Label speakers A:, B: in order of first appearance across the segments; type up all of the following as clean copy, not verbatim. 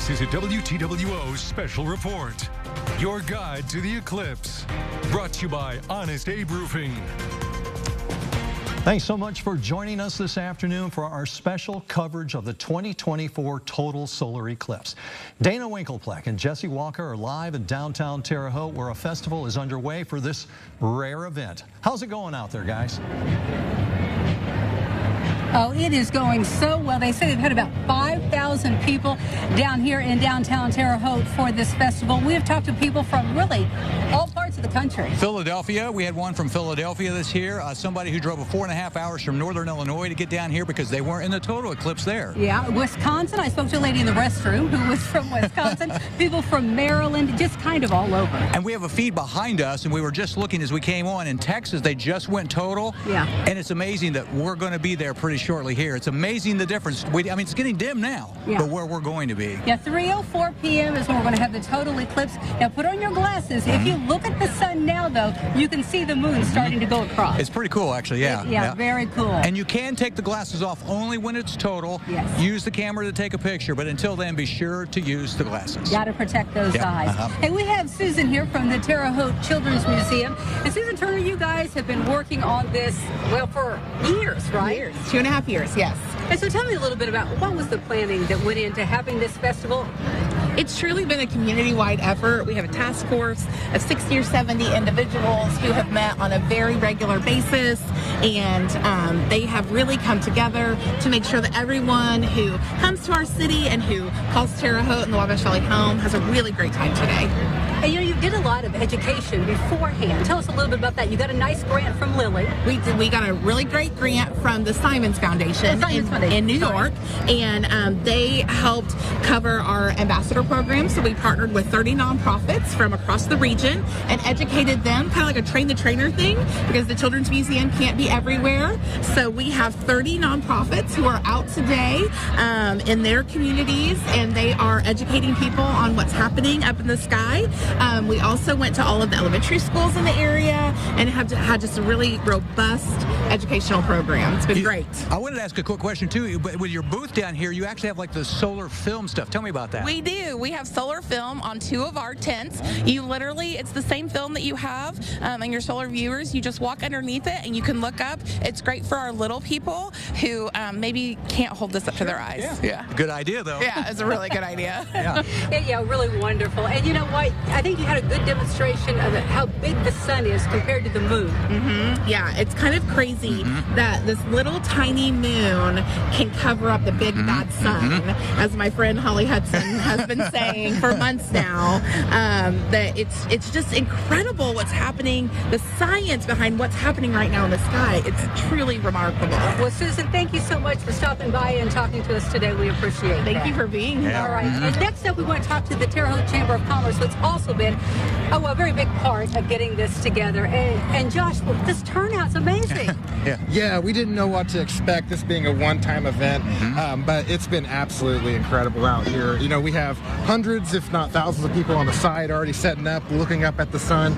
A: This is a WTWO special report. Your guide to the eclipse. Brought to you by Honest Abe Roofing.
B: Thanks so much for joining us this afternoon for our special coverage of the 2024 total solar eclipse. Dana Winklepleck and Jesse Walker are live in downtown Terre Haute, where a festival is underway for this rare event. How's it going out there, guys?
C: Oh, it is going so well. They say they've had about 5,000 people down here in downtown Terre Haute for this festival. We have talked to people from really all parts of the country.
D: Philadelphia, we had one from Philadelphia this year, somebody who drove 4.5 hours from northern Illinois to get down here because they weren't in the total eclipse there.
C: Yeah, Wisconsin. I spoke to a lady in the restroom who was from Wisconsin. People from Maryland, just kind of all over.
D: And we have a feed behind us, and we were just looking as we came on. In Texas, they just went total.
C: Yeah.
D: And it's amazing that we're going to be there pretty shortly here. It's amazing the difference. I mean, it's getting dim now, but where we're going to be.
C: Yeah, 3:04 p.m. is when we're going to have the total eclipse. Now, put on your glasses. If you look at the sun now, though, you can see the moon starting to go across.
D: It's pretty cool, actually, yeah.
C: Yeah, very cool.
D: And you can take the glasses off only when it's total.
C: Yes.
D: Use the camera to take a picture, but until then, be sure to use the glasses.
C: Got to protect those eyes. Hey, we have Susan here from the Terre Haute Children's Museum. And Susan Turner, you guys have been working on this, well, for years, right?
E: Years, 2.5 years, yes.
C: And so tell me a little bit about what was the planning that went into having this festival?
E: It's truly been a community-wide effort. We have a task force of 60 or 70 individuals who have met on a very regular basis, and they have really come together to make sure that everyone who comes to our city and who calls Terre Haute and the Wabash Valley home has a really great time today.
C: And you know, you did a lot of education beforehand. Tell us a little bit about that. You got a nice grant from Lily.
E: We did. We got a really great grant from the Simons Foundation in New York, and they helped cover our ambassador program. So we partnered with 30 nonprofits from across the region and educated them, kind of like a train-the-trainer thing, because the Children's Museum can't be everywhere. So we have 30 nonprofits who are out today in their communities, and they are educating people on what's happening up in the sky. We also went to all of the elementary schools in the area and have had just a really robust educational program. It's been great.
D: I wanted to ask a quick question too. But with your booth down here, you actually have like the solar film stuff. Tell me about that.
F: We do. We have solar film on 2 of our tents. You literally, it's the same film that you have in your solar viewers. You just walk underneath it and you can look up. It's great for our little people who maybe can't hold this up to their eyes. Yeah.
D: Good idea though.
F: Yeah, it's a really good idea.
C: Yeah, really wonderful. And you know what? I think you had a good demonstration of how big the sun is compared to the moon.
E: Yeah, it's kind of crazy that this little tiny moon can cover up the big bad sun, as my friend Holly Hudson has been saying for months now. That it's just incredible what's happening, the science behind what's happening right now in the sky. It's truly remarkable.
C: Well, Susan, thank you so much for stopping by and talking to us today. We appreciate it.
E: Thank you for being here.
C: All right. And next up, we want to talk to the Terre Haute Chamber of Commerce, which also been a very big part of getting this together. And Josh, this turnout's amazing.
G: Yeah, we didn't know what to expect, this being a one-time event, but it's been absolutely incredible out here. You know, we have hundreds, if not thousands of people on the side already setting up, looking up at the sun.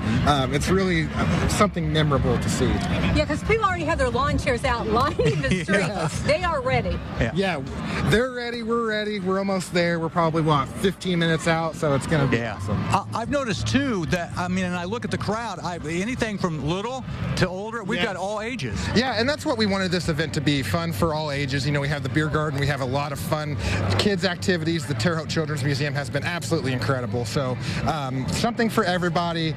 G: It's really something memorable to see.
C: Yeah, because people already have their lawn chairs out lining the street. They are ready.
G: Yeah, they're ready, we're ready, we're almost there. We're probably, 15 minutes out, so it's going to be awesome.
D: I've noticed too that, I mean, and I look at the crowd, anything from little to older, we've got all ages.
G: Yeah, and that's what we wanted this event to be, fun for all ages. You know, we have the beer garden, we have a lot of fun kids activities. The Terre Haute Children's Museum has been absolutely incredible. So something for everybody.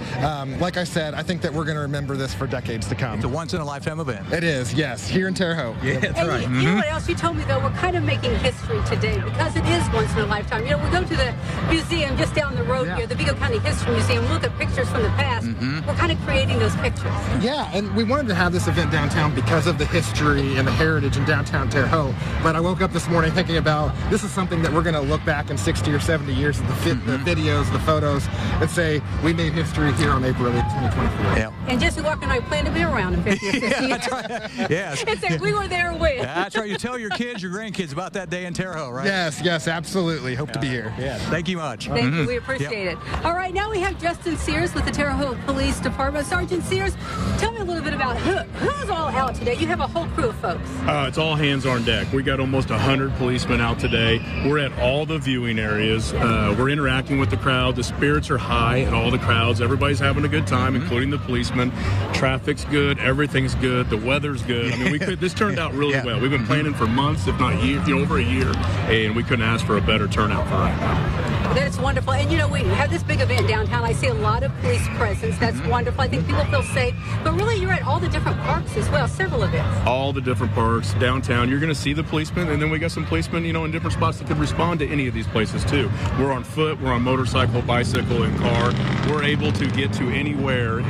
G: Like I said, I think that we're going to remember this for decades to come.
D: It's a once-in-a-lifetime event.
G: It is, yes, here in Terre Haute.
D: Yeah, that's right.
C: You know what else you told me, though? We're kind of making history today because it is once in a lifetime. You know, we go to the museum just down the road here, the Vigo County History Museum, look at pictures from the past. We're kind of creating those pictures.
G: Yeah, and we wanted to have this event downtown because of the history and the heritage in downtown Terre Haute. But I woke up this morning thinking about this is something that we're going to look back in 60 or 70 years at the videos, the photos, and say we made history here on April 8th, 2024.
D: Yeah.
C: And Jesse Walker and I plan to be around in 50 or 60 years.
D: That's right. Yes.
C: It's like we were there with.
D: That's right. You tell your kids, your grandkids about that day in Terre Haute, right?
G: Yes, absolutely. Hope to be here.
D: Yeah. Thank you much.
C: Thank you. We appreciate it. All right, now we have Justin Sears with the Terre Haute Police Department. Sergeant Sears, tell me a little bit about who's on all out today? You have a whole crew of folks.
H: It's all hands on deck. We got almost 100 policemen out today. We're at all the viewing areas. We're interacting with the crowd. The spirits are high at all the crowds. Everybody's having a good time, including the policemen. Traffic's good. Everything's good. The weather's good. I mean, this turned out really well. We've been planning for months, if not years, over a year, and we couldn't ask for a better turnout for right now.
C: That's wonderful. And, we have this big event downtown. I see a lot of police presence. That's wonderful. I think people feel safe. But really, you're at all the different parks as well, several events.
H: All the different parks downtown. You're going to see the policemen, and then we got some policemen, in different spots that could respond to any of these places, too. We're on foot. We're on motorcycle, bicycle, and car. We're able to get to anywhere,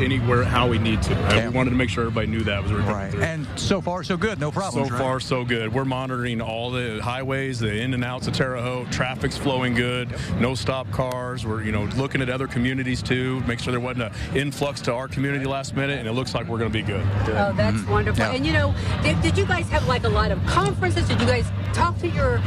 H: how we need to. We wanted to make sure everybody knew that was
D: right. And so far, so good. No problems,
H: So far, so good. We're monitoring all the highways, the in and outs of Terre Haute. Traffic's flowing good. No stop cars. We're, looking at other communities, too. Make sure there wasn't an influx to our community last minute, and it looks like we're going to be good.
C: Oh, that's wonderful.
D: Yeah.
C: And, did you guys have, a lot of conferences? Did you guys talk to your,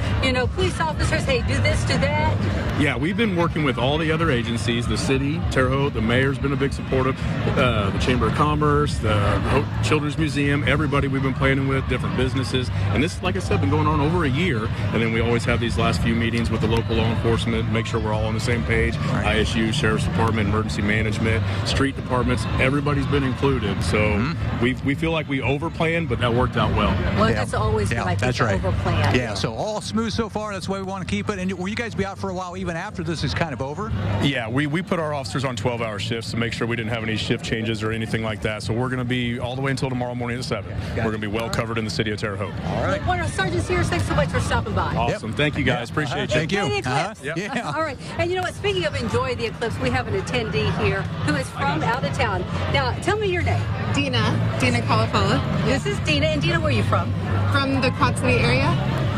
C: police officers? Hey, do this, do that?
H: Yeah, we've been working with all the other agencies, the city, Terre Haute, the mayor's been a big supporter, the Chamber of Commerce, the Children's Museum, everybody we've been planning with, different businesses. And this, like I said, been going on over a year. And then we always have these last few meetings with the local law enforcement, make sure we're all on the same page. Right. ISU, Sheriff's Department, Emergency Management, street departments, everybody's been included. So we feel like we overplanned, but that worked out well.
C: Well, that's always
D: that's right.
C: Overplanned.
D: Yeah, so all smooth so far. That's the way we want to keep it. And will you guys be out for a while even after this is kind of over?
H: Yeah, we put our officers on 12-hour shifts to make sure we didn't have any shift changes or anything like that. So we're going to be all the way until tomorrow morning at 7. We're going to be well covered in the city of Terre Haute.
D: All right.
C: Well, Sergeant Sears, thanks so much for stopping by.
H: Awesome. Thank you, guys. Appreciate you.
D: Thank you.
C: Eclipse.
D: Yeah.
C: All right. And you know what? Speaking of Enjoy the Eclipse, we have an attendee here who is from out of town. Now, tell me your name.
I: Dina Calafala.
C: This is Dina. And Dina, where are you from?
I: From the Quad City area.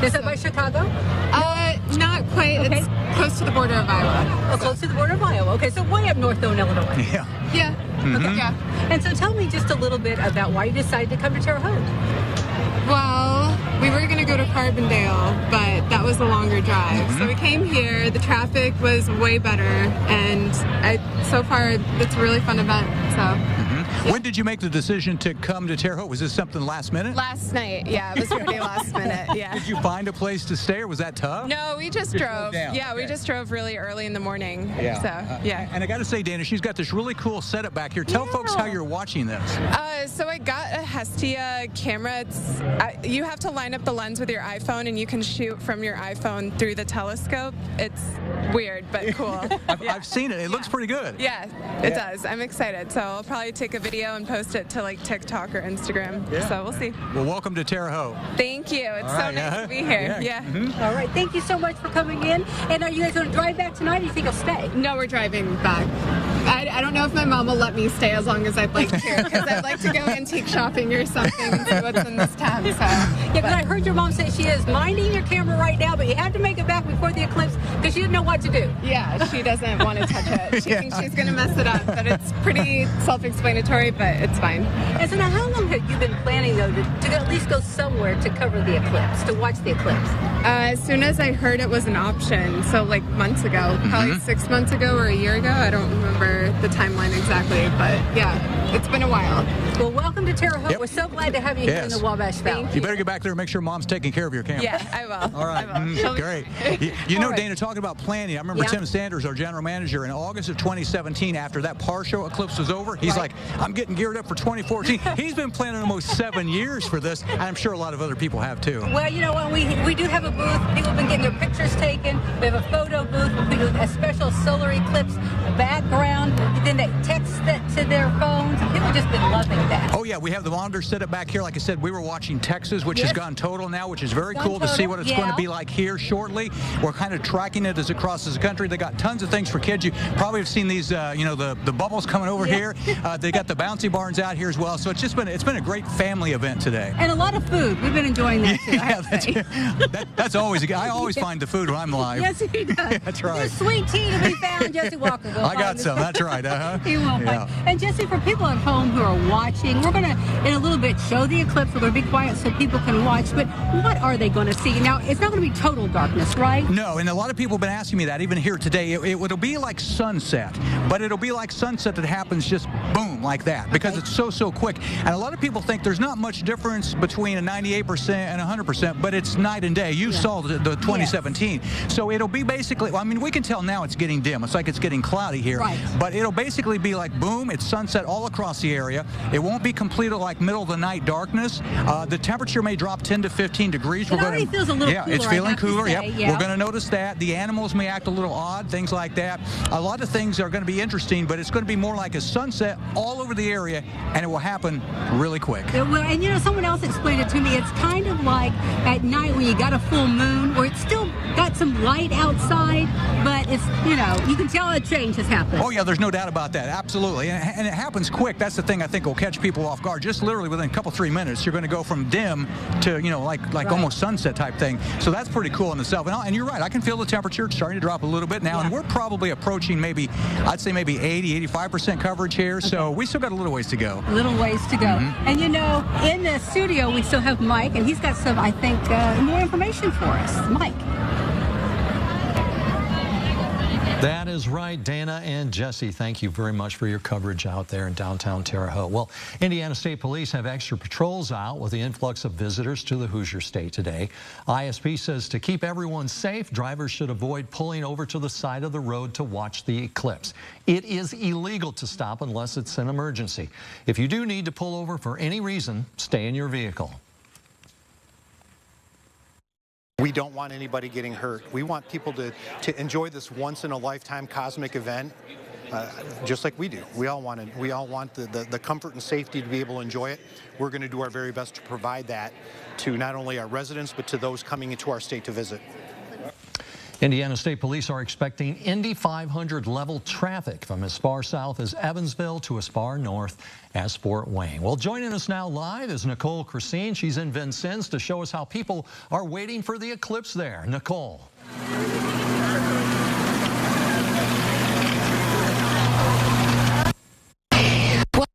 C: Is that by Chicago?
I: Not quite.
C: Okay.
I: It's close to the border of Iowa.
C: Oh, close to the border of Iowa. Okay, so way up north, though, in Illinois.
I: Yeah.
C: Okay.
I: Yeah.
C: And so tell me just a little bit about why you decided to come to Terre Haute.
I: Well, we were going to go to Carbondale, but that was a longer drive. So we came here. The traffic was way better, and so far it's a really fun event. So.
D: When did you make the decision to come to Terre Haute? Was this something last minute?
I: Last night, yeah. It was pretty last minute, yeah.
D: Did you find a place to stay, or was that tough?
I: No, we just drove.
D: Yeah,
I: we just drove really early in the morning.
D: Yeah.
I: So, yeah.
D: And I got to say, Dana, she's got this really cool setup back here. Tell folks how you're watching this.
I: So I got a Hestia camera. You have to line up the lens with your iPhone, and you can shoot from your iPhone through the telescope. It's weird, but cool.
D: I've seen it. It looks pretty good.
I: Yeah, it does. I'm excited. So I'll probably take a video and post it to TikTok or Instagram.
D: Yeah.
I: So we'll see.
D: Well, welcome to Terre Haute.
I: Thank you. It's so nice to be here. Yeah.
C: All right. Thank you so much for coming in. And are you guys going to drive back tonight, or do you think you'll stay?
I: No, we're driving back. I don't know if my mom will let me stay as long as I'd like to, because I'd like to go antique shopping or something and see what's in this town. So.
C: Yeah, because I heard your mom say she is minding your camera right now, but you have to make it back before the eclipse because she didn't know what to do.
I: Yeah, she doesn't want to touch it. She thinks she's going to mess it up, but it's pretty self-explanatory, but it's fine.
C: And so now, how long have you been planning, though, to at least go somewhere to cover the eclipse, to watch the eclipse?
I: As soon as I heard it was an option, so months ago, probably 6 months ago or a year ago. I don't remember the timeline exactly, but yeah, it's been a while.
C: Well, welcome to Terre Haute. We're so glad to have you here in the Wabash Valley.
D: You better get back there and make sure Mom's taking care of your camera.
I: Yeah, I will.
D: All right. Great. You know, Dana, talking about planning, I remember Tim Sanders, our general manager, in August of 2017, after that partial eclipse was over, he's like, I'm getting geared up for 2014. He's been planning almost 7 years for this, and I'm sure a lot of other people have too.
C: Well, you know what? We do have a booth. People have been getting their pictures taken. We have a photo booth. We do a special solar eclipse background. Then they text that to their phones. People have just been loving that.
D: Oh, yeah. We have the monitor set up back here. Like I said, we were watching Texas, which has gone total now, which is very cool to see what it's going to be like here shortly. We're kind of tracking it as it crosses the country. They got tons of things for kids. You probably have seen these, the bubbles coming over here. They got the bouncy barns out here as well. So it's been a great family event today.
C: And a lot of food. We've been enjoying that too.
D: That's always. I always find the food when I'm live.
C: Yes, he does.
D: That's right.
C: There's sweet tea to be found. Jesse Walker will
D: I got some. That's right.
C: He will. And Jesse, for people at home who are watching, we're going to, in a little bit, show the eclipse. We're going to be quiet so people can watch. But what are they going to see? Now, it's not going to be total darkness, right?
D: No, and a lot of people have been asking me that, even here today. It'll be like sunset, but it'll be like sunset that happens just boom, like that, because it's so quick. And a lot of people think there's not much difference between a 98% and 100%, but it's night and day. You saw the 2017. So it'll be basically, well, I mean, we can tell now it's getting dim. It's like it's getting cloudy here. Right. But it'll basically be like boom, it's sunset all across the area. It won't be completed like middle of the night darkness. The temperature may drop 10 to 15 degrees.
C: It already feels a little cooler.
D: It's feeling cooler.
C: Yep.
D: We're going to notice that. The animals may act a little odd, things like that. A lot of things are going to be interesting, but it's going to be more like a sunset all over the area, and it will happen really quick.
C: And you know, someone else explained it to me. It's kind of like at night when you got a full moon, where it's still got some light outside, but it's, you know, you can tell a change has happened.
D: Oh yeah, there's no doubt about that. Absolutely, and it happens quick. That's the thing I think will catch people off guard. Just literally within a couple, 3 minutes, you're going to go from dim to, you know, like almost sunset type thing. So that's pretty cool in itself. And you're right, I can feel the temperature starting to drop a little bit now, and we're probably approaching maybe, I'd say maybe 80-85% coverage here. So we still got a little ways to go.
C: A little ways to go. And you know, in the studio we still have Mike, and he's got some, I think, more information for us. Mike.
B: That is right, Dana and Jesse. Thank you very much for your coverage out there in downtown Terre Haute. Well, Indiana State Police have extra patrols out with the influx of visitors to the Hoosier State today. ISP says to keep everyone safe, drivers should avoid pulling over to the side of the road to watch the eclipse. It is illegal to stop unless it's an emergency. If you do need to pull over for any reason, stay in your vehicle.
J: We don't want anybody getting hurt. We want people to enjoy this once-in-a-lifetime cosmic event, just like we do. We all want the comfort and safety to be able to enjoy it. We're going to do our very best to provide that to not only our residents, but to those coming into our state to visit.
B: Indiana State Police are expecting Indy 500 level traffic from as far south as Evansville to as far north as Fort Wayne. Well, joining us now live is Nicole Christine. She's in Vincennes to show us how people are waiting for the eclipse there. Nicole.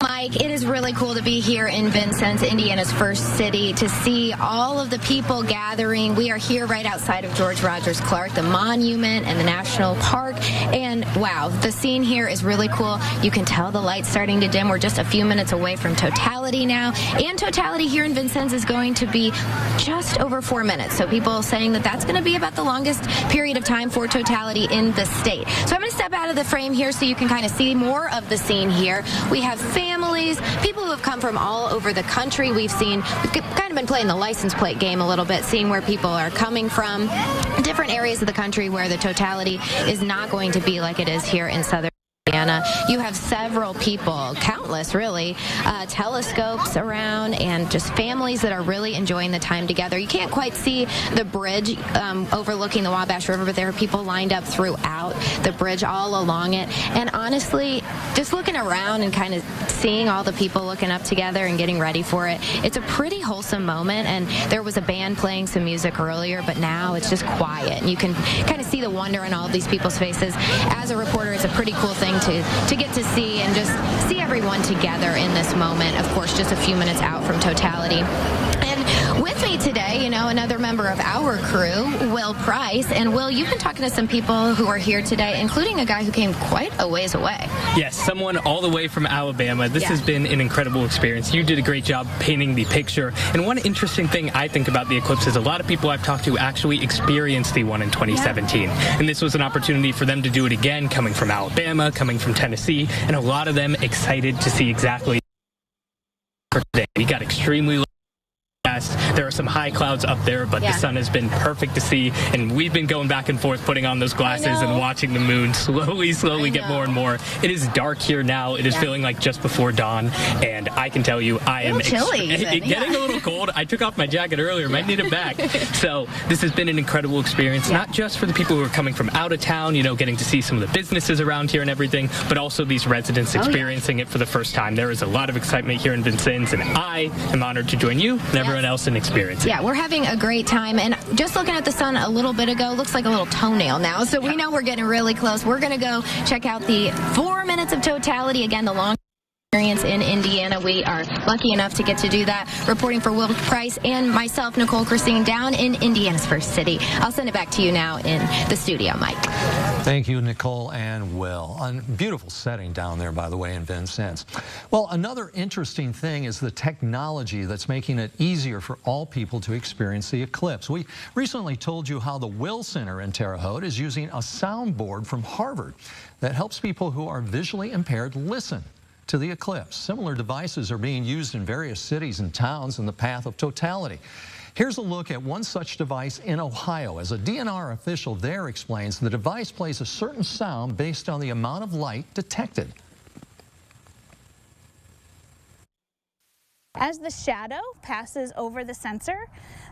K: Mike, it is really cool to be here in Vincennes, Indiana's first city, to see all of the people gathering. We are here right outside of George Rogers Clark, the monument and the national park. And wow, the scene here is really cool. You can tell the light's starting to dim. We're just a few minutes away from totality now. And totality here in Vincennes is going to be just over 4 minutes. So people saying that that's going to be about the longest period of time for totality in the state. So I'm going to step out of the frame here so you can kind of see more of the scene here. We have families, people who have come from all over the country. We've kind of been playing the license plate game a little bit, seeing where people are coming from, different areas of the country where the totality is not going to be like it is here in southern Indiana. You have several people, countless really, telescopes around, and just families that are really enjoying the time together. You can't quite see the bridge overlooking the Wabash River, but there are people lined up throughout the bridge all along it. And honestly, just looking around and kind of seeing all the people looking up together and getting ready for it, it's a pretty wholesome moment. And there was a band playing some music earlier, but now it's just quiet. And you can kind of see the wonder in all of these people's faces. As a reporter, it's a pretty cool thing to get to see and just see everyone together in this moment. Of course, just a few minutes out from totality. And with me today, you know, another member of our crew, Will Price. And Will, you've been talking to some people who are here today, including a guy who came quite a ways away.
L: Yes, someone all the way from Alabama. This has been an incredible experience. You did a great job painting the picture. And one interesting thing I think about the eclipse is a lot of people I've talked to actually experienced the one in 2017. And this was an opportunity for them to do it again, coming from Alabama, coming from Tennessee, and a lot of them excited to see exactly for today. We got extremely low. There are some high clouds up there, but the sun has been perfect to see, and we've been going back and forth putting on those glasses and watching the moon slowly get more and more. It is dark here now. It is feeling like just before dawn, and I can tell you I am getting a little cold. I took off my jacket earlier, might need it back. So this has been an incredible experience, not just for the people who are coming from out of town, you know, getting to see some of the businesses around here and everything, but also these residents experiencing it for the first time. There is a lot of excitement here in Vincennes, and I am honored to join you and everyone else in experience.
K: Yeah, we're having a great time, and just looking at the sun a little bit ago, looks like a little toenail now, so we know we're getting really close. We're going to go check out the 4 minutes of totality, again, the long experience in Indiana. We are lucky enough to get to do that. Reporting for Will Price and myself, Nicole Christine, down in Indiana's first city. I'll send it back to you now in the studio, Mike.
B: Thank you, Nicole and Will. A beautiful setting down there, by the way, in Vincennes. Well, another interesting thing is the technology that's making it easier for all people to experience the eclipse. We recently told you how the Will Center in Terre Haute is using a soundboard from Harvard that helps people who are visually impaired listen to the eclipse. Similar devices are being used in various cities and towns in the path of totality. Here's a look at one such device in Ohio. As a DNR official there explains, the device plays a certain sound based on the amount of light detected.
M: As the shadow passes over the sensor,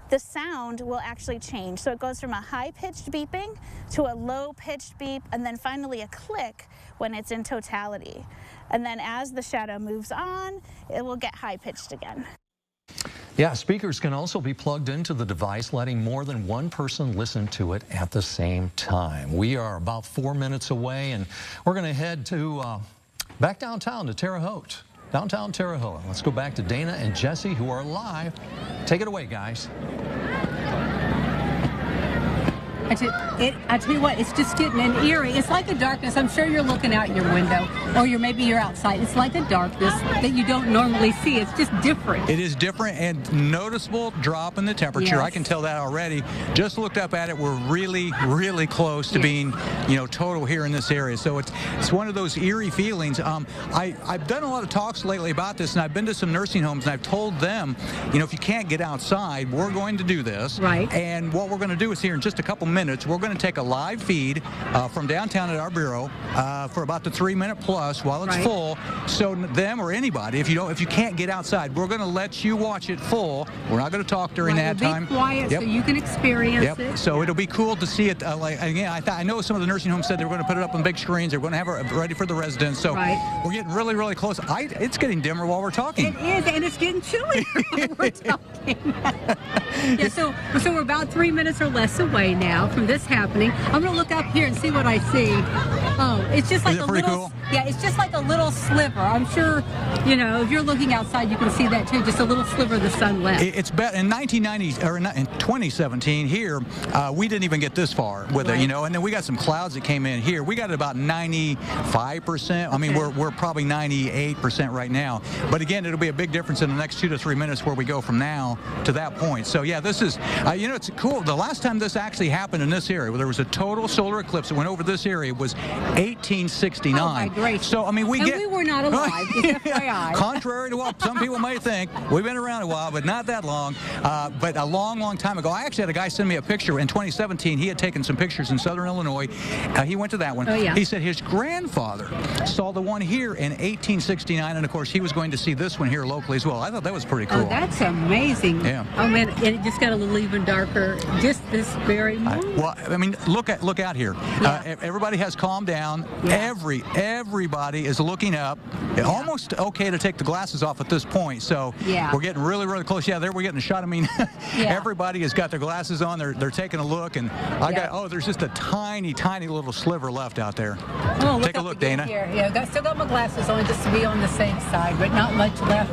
M: the sound will actually change. So it goes from a high-pitched beeping to a low-pitched beep, and then finally a click when it's in totality. And then as the shadow moves on, it will get high-pitched again.
B: Yeah, speakers can also be plugged into the device, letting more than one person listen to it at the same time. We are about 4 minutes away, and we're going to head to back downtown to Terre Haute. Downtown Terre Haute. Let's go back to Dana and Jesse, who are live. Take it away, guys.
C: I tell you what, it's just getting an eerie. It's like a darkness. I'm sure you're looking out your window, or maybe you're outside. It's like a darkness that you don't normally see. It's just different.
D: It is different, and noticeable drop in the temperature. Yes. I can tell that already. Just looked up at it. We're really, really close to being, total here in this area. So it's one of those eerie feelings. I've done a lot of talks lately about this, and I've been to some nursing homes, and I've told them, if you can't get outside, we're going to do this.
C: Right.
D: And what we're going to do is here in just a couple minutes, we're going to take a live feed from downtown at our bureau for about the 3-minute plus while it's full. So them or anybody, if you can't get outside, we're going to let you watch it full. We're not going to talk during that time.
C: Be quiet so you can experience it.
D: So it'll be cool to see it. I know some of the nursing homes said they were going to put it up on big screens. They're going to have it ready for the residents. So we're getting really, really close. It's getting dimmer while we're talking.
C: It is, and it's getting chilly while we're talking. So we're about 3 minutes or less away now from this happening. I'm going to look up here and see what I see. Oh, it's just like a little. Cool? Yeah, it's just like a little sliver. I'm sure, if you're looking outside, you can see that too. Just a little sliver of the sun left.
D: It's better in 1990 or in 2017 here. We didn't even get this far with it, and then we got some clouds that came in here. We got about 95%. I mean, we're probably 98% right now. But again, it'll be a big difference in the next 2 to 3 minutes where we go from now to that point. So yeah, this is, it's cool. The last time this actually happened in this area, where there was a total solar eclipse that went over this area, was 1869.
C: Oh my gracious.
D: So I mean, we
C: were not alive. FYI.
D: Contrary to what some people may think, we've been around a while, but not that long. But a long, long time ago, I actually had a guy send me a picture in 2017. He had taken some pictures in Southern Illinois. He went to that one.
C: Oh, yeah.
D: He said his grandfather saw the one here in 1869, and of course he was going to see this one here locally as well. I thought that was pretty cool.
C: Oh, that's amazing.
D: Yeah.
C: Oh man, and it just got a little even darker just this very moment.
D: Well, I mean, look out here. Yeah. Everybody has calmed down.
C: Yeah.
D: Everybody is looking up. Almost okay to take the glasses off at this point. So we're getting really, really close. Yeah, there we're getting a shot. I mean, everybody has got their glasses on. They're taking a look, and there's just a tiny, tiny little sliver left out there.
C: Oh,
D: take a look, Dana.
C: Here. Yeah, still got my glasses on just to be on the safe side, but not much left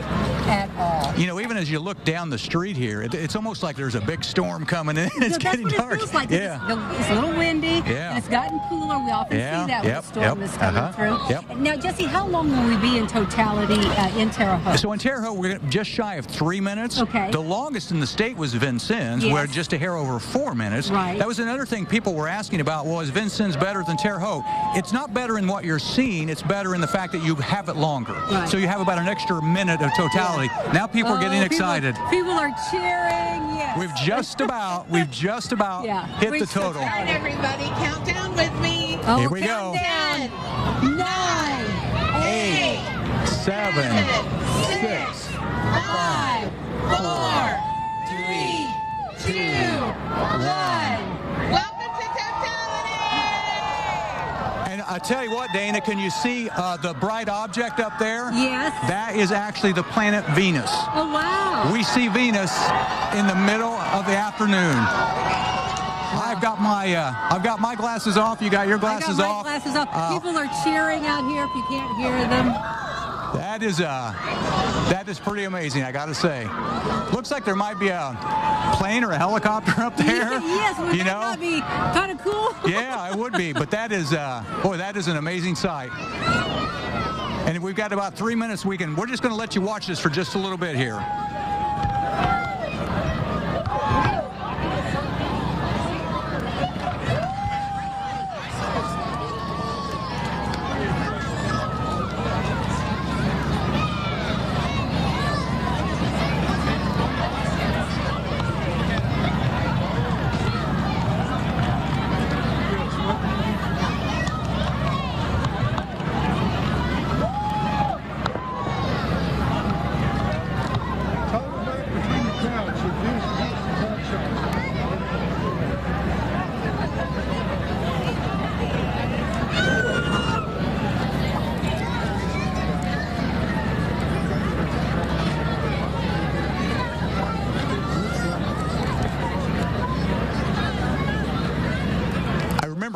C: at all.
D: Even as you look down the street here, it's almost like there's a big storm coming in. It's getting dark.
C: It feels like. It's a little windy, and it's gotten cooler. We often see that when the storm is coming through. Now, Jesse, how long will we be in totality in Terre Haute?
D: So in Terre Haute, we're just shy of 3 minutes.
C: Okay.
D: The longest in the state was Vincennes, where just a hair over 4 minutes.
C: Right.
D: That was another thing people were asking about, was Vincennes better than Terre Haute? It's not better in what you're seeing. It's better in the fact that you have it longer.
C: Right.
D: So you have about an extra minute of totality. Now people are getting excited.
C: People are cheering. Yes.
D: We've just about hit the total.
E: All right, everybody, count down with me.
C: Oh,
D: here we go.
E: 10, 9,
D: 8, 7, 6,
E: 5, 4, 3, 2, 1. Welcome to totality.
D: And I tell you what, Dana, can you see the bright object up there?
C: Yes.
D: That is actually the planet Venus.
C: Oh, wow.
D: We see Venus in the middle of the afternoon. I've got my glasses off. You got your glasses off.
C: I got my glasses off. People are cheering out here if you can't hear them.
D: That is pretty amazing, I gotta say. Looks like there might be a plane or a helicopter up there.
C: Yes, would that not be kind of cool?
D: Yeah, it would be, but that is, boy, that is an amazing sight. And we've got about 3 minutes. We're just going to let you watch this for just a little bit here.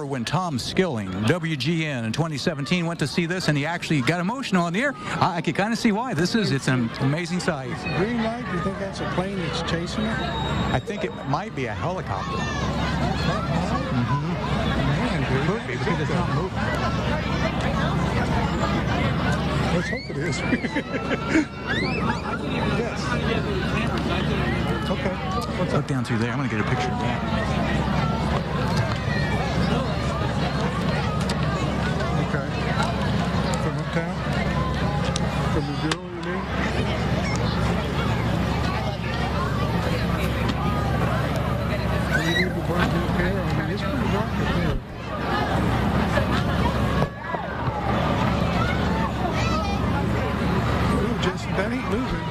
D: When Tom Skilling, WGN in 2017, went to see this, and he actually got emotional on the air. I could kind of see why. It's an amazing sight.
N: Green light, do you think that's a plane that's chasing it?
D: I think it might be a helicopter.
N: Man, dude.
D: Could be, because it's not moving.
N: Let's hope it is. Yes. Okay.
D: Let's look down through there. I'm going to get a picture of that.
N: From the girl, you mean? And you need to burn the camera. I mean, it's pretty dark up there. Ooh, Jason, that ain't moving.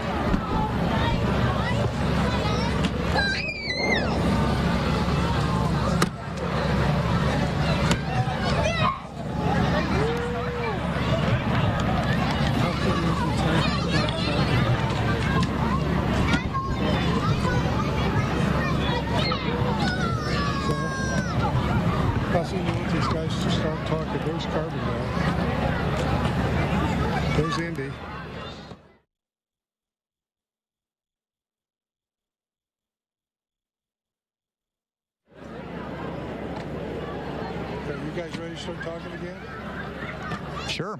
N: These guys to start talking. There's Carbon now. There's Indy. Okay, you guys ready to start talking again?
D: Sure.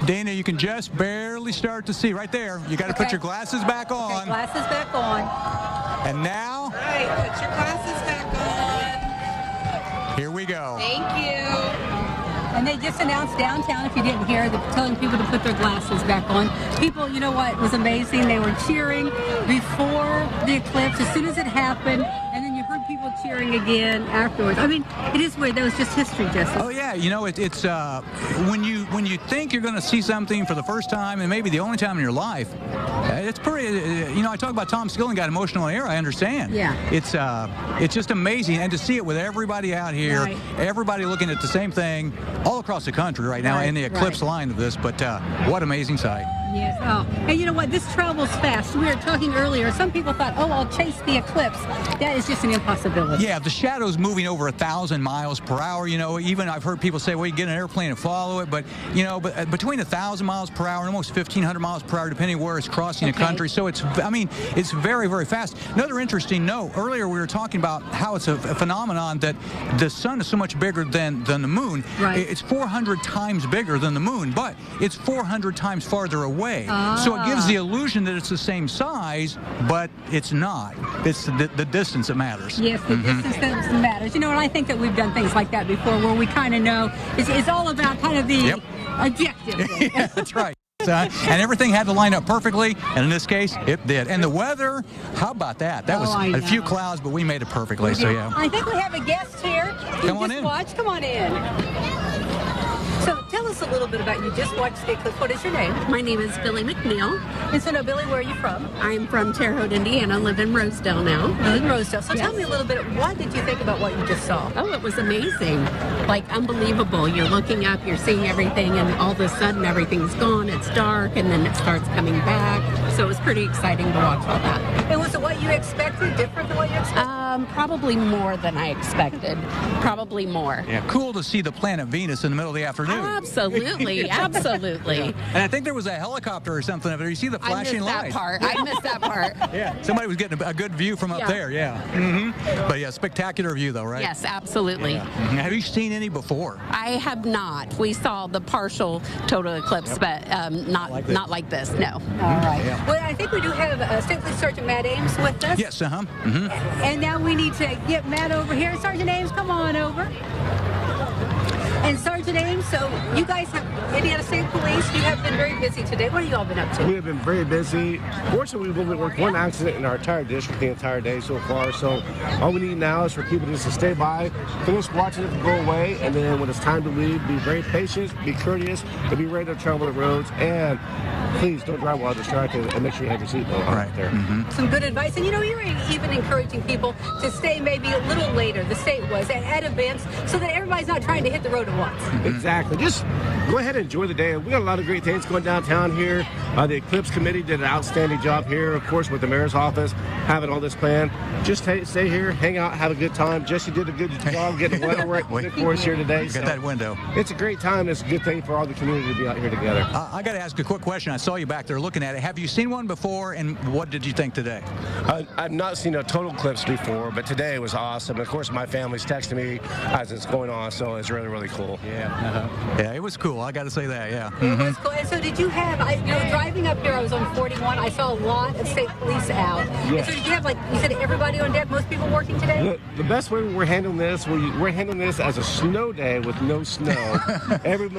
D: Dana, you can just barely start to see right there. You got to put your glasses back on.
C: Okay, glasses back on.
D: And now?
E: All right, put your glasses back on.
D: Here we go.
E: Thank you.
C: And they just announced downtown, if you didn't hear, they're telling people to put their glasses back on. People, you know what was amazing? They were cheering before the eclipse, as soon as it happened, and then you heard people cheering again afterwards. I mean, it is weird. That was just history, Jesse.
D: Oh yeah, you know it's when you think you're going to see something for the first time and maybe the only time in your life, it's pretty. You know, I talk about Tom Skilling got emotional on air. I understand.
C: Yeah.
D: It's just amazing, and to see it with everybody out here,
C: right.
D: Everybody looking at the same thing all across the country right now in the eclipse line of this. But what amazing sight.
C: Yes. Oh, and you know what? This travels fast. We were talking earlier. Some people thought, oh, I'll chase the eclipse. That is just an impossibility.
D: Yeah, the shadow's moving over 1,000 miles per hour. You know, even I've heard people say, well, you get an airplane and follow it. But, you know, between 1,000 miles per hour and almost 1,500 miles per hour, depending where it's crossing the country. So it's, I mean, it's very, very fast. Another interesting note, earlier we were talking about how it's a phenomenon that the sun is so much bigger than the moon.
C: Right.
D: It's 400 times bigger than the moon, but it's 400 times farther away. So it gives the illusion that it's the same size, but it's not. It's the distance that matters.
C: Yes, the distance that matters. You know, and I think that we've done things like that before where we kind of know it's all about kind of the objective.
D: Yeah, that's right. And everything had to line up perfectly, and in this case, it did. And the weather, how about that? That was a few clouds, but we made it perfectly, so yeah.
C: I think we have a guest here.
D: Come on in.
C: Come on in. So tell us a little bit about you. Just watched the eclipse. What is your name?
O: My name is Billy McNeil.
C: And so now, Billy, where are you from?
O: I'm from Terre Haute, Indiana. Live in Rosedale now.
C: In Rosedale. So tell me a little bit. What did you think about what you just saw?
O: Oh, it was amazing. Like, unbelievable. You're looking up, you're seeing everything, and all of a sudden everything's gone. It's dark, and then it starts coming back. So it was pretty exciting to watch all that.
C: And was it what you expected? Different than what you expected?
O: Probably more than I expected. Probably more.
D: Yeah, cool to see the planet Venus in the middle of the afternoon.
O: Absolutely, absolutely.
D: And I think there was a helicopter or something up there. You see the flashing lights.
O: I missed that part.
D: Yeah, somebody was getting a good view from up there, yeah. But yeah, spectacular view though, right?
O: Yes, absolutely.
D: Yeah. Have you seen any before?
O: I have not. We saw the partial total eclipse, but not like this, no.
C: All right. Yeah. Well, I think we do have State Police Sergeant Matt Ames with us.
D: Yes,
C: And now we need to get Matt over here. Sergeant Ames, come on over. And Sergeant Ames, so you guys have, Indiana State Police, you have been very busy today. What have you all been up to?
P: We have been very busy. Fortunately, we've only worked one accident in our entire district the entire day so far. So all we need now is for people just to stay by, finish watching it go away, and then when it's time to leave, be very patient, be courteous, and be ready to travel the roads. And please don't drive while distracted, and make sure you have your seatbelt on right there.
C: Some good advice. And you know, you're even encouraging people to stay maybe a little later, the state was, at events, so that everybody's not trying to hit the road at once.
P: Exactly. Just go ahead and enjoy the day. We got a lot of great things going downtown here. The Eclipse Committee did an outstanding job here, of course, with the mayor's office, having all this planned. Just stay here, hang out, have a good time. Jesse did a good job getting the weather right for us here today.
D: Got that window.
P: It's a great time. It's a good thing for all the community to be out here together.
D: I got to ask a quick question. I saw you back there looking at it. Have you seen one before, and what did you think today?
P: I've not seen a total eclipse before, but today was awesome. Of course, my family's texting me as it's going on, so it's really, really cool.
D: Yeah. Yeah, it was cool. I got to say that, yeah.
C: It was cool. And so did you have, driving up here, I was on 41, I saw a lot of state police out.
P: Yes.
C: And so did you have, like you said, everybody on deck, most people working today?
P: The best way we're handling this, we're handling this as a snow day with no snow. every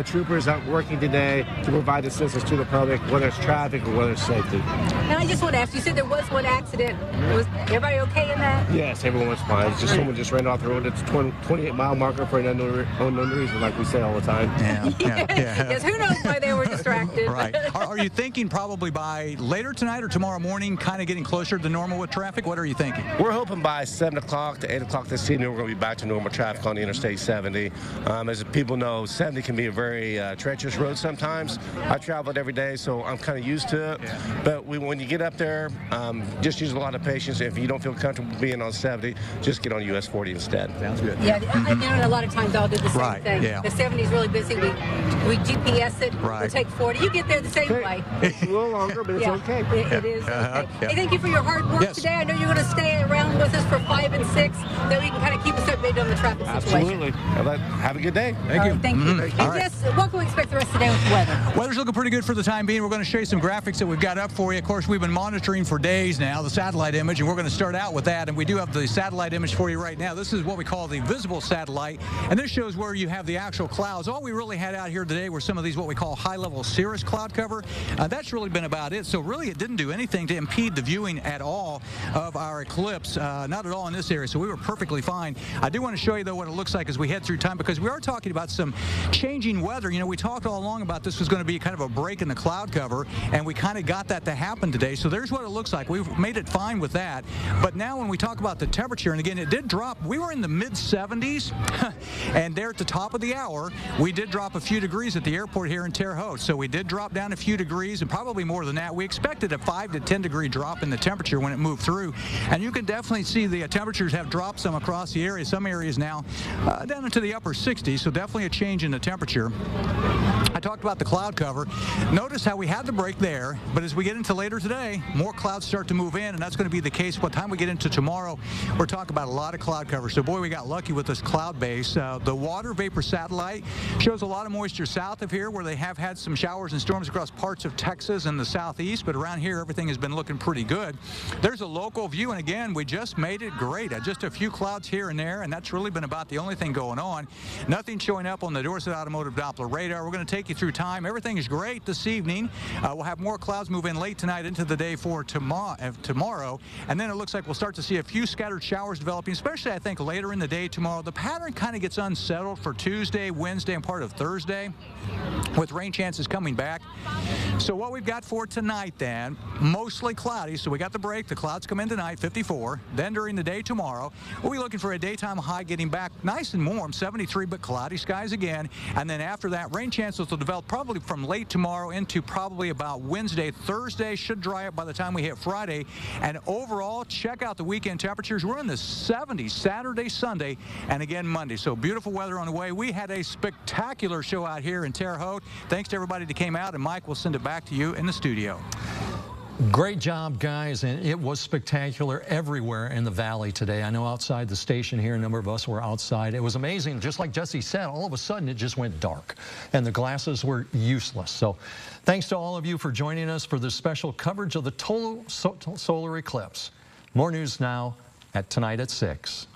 P: trooper is out working today to provide assistance to the public, whether it's traffic or whether it's safety.
C: And I just want to ask, you said there was one accident. Was everybody okay in that?
P: Yes, everyone was fine. It's just someone just ran off the road. It's a 28-mile marker for an unknown reason, like we say all the time.
D: Yeah.
C: Yes, who knows why they were distracted.
D: Right. Are you thinking probably by later tonight or tomorrow morning, kind of getting closer to normal with traffic? What are you thinking?
P: We're hoping by 7 o'clock to 8 o'clock this evening, we're going to be back to normal traffic on the Interstate 70. As people know, 70 can be a very treacherous road sometimes. I travel it every day, so I'm kind of used to it. Yeah. But when you get up there, just use a lot of patience. If you don't feel comfortable being on 70, just get on US 40 instead.
D: Sounds good.
C: Yeah, and a lot of times I'll do the same thing.
D: Yeah.
C: The 70 is really busy. We GPS it.
D: Right.
C: We'll take 40. You get there the same way.
P: It's a little longer, but it's okay.
C: It is okay. Hey, thank you for your hard work today. I know you're going to stay around with us for 5 and 6, that we can kind of keep us updated on the traffic situation.
P: Absolutely. Have a good day.
C: Thank you. Thank you. And Jess, what can we expect the rest of the day with the weather?
D: Weather's looking pretty good for the time being. We're going to show you some graphics that we've got up for you. Of course, we've been monitoring for days now the satellite image, and we're going to start out with that. And we do have the satellite image for you right now. This is what we call the visible satellite, and this shows where you have the actual clouds. All we really had out here today were some of these what we call high-level cirrus cloud cover. That's really been about it. So really, it didn't do anything to impede the viewing at all of our eclipse, not at all in this area. So we were perfectly fine. I do want to show you, though, what it looks like as we head through time, because we are talking about some changing weather. You know, we talked all along about this was going to be kind of a break in the cloud cover, and we kind of got that to happen today. So there's what it looks like. We've made it fine with that. But now when we talk about the temperature, and again, it did drop. We were in the mid-70s, and there at the top of the hour, we did drop a few degrees at the airport here in Terre Haute. So we did drop down a few degrees, and probably more than that. We expected a 5 to 10 degree drop in the temperature when it moved through. And you can definitely see the temperatures have dropped some across the area. Some areas now down into the upper 60s, so definitely a change in the temperature. I talked about the cloud cover. Notice how we had the break there, but as we get into later today, more clouds start to move in, and that's going to be the case by the time we get into tomorrow. We're talking about a lot of cloud cover. So boy, we got lucky with this cloud base. The water vapor satellite shows a lot of moisture south of here, where they have had some showers and storms across parts of Texas and the southeast, but around here everything has been looking pretty good. There's a local view, and again, we just made it great. Just a few clouds here and there, and that's really been about the only thing going on. Nothing showing up on the Dorset Automotive Doppler radar. We're going to take you through time. Everything is great this evening. We'll have more clouds move in late tonight into the day for tomorrow, and then it looks like we'll start to see a few scattered showers developing, especially I think later in the day tomorrow. The pattern kind of gets unsettled for Tuesday, Wednesday, and part of Thursday, with rain chances coming back. So what we've got for tonight then, mostly cloudy. So we got the break. The clouds come in tonight, 54. Then during the day tomorrow, we'll be looking for a daytime high getting back nice and warm, 73, but cloudy skies again. And then after that, rain chances will develop probably from late tomorrow into probably about Wednesday. Thursday should dry up by the time we hit Friday. And overall, check out the weekend temperatures. We're in the 70s Saturday, Sunday, and again Monday. So beautiful weather on the way. We had a spectacular show out here in Terre Haute. Thanks to everybody that came out, and Mike will send it back to you in the studio.
B: Great job, guys, and it was spectacular everywhere in the valley today. I know outside the station here, a number of us were outside. It was amazing. Just like Jesse said, all of a sudden it just went dark, and the glasses were useless. So thanks to all of you for joining us for this special coverage of the total solar eclipse. More news now at Tonight at 6.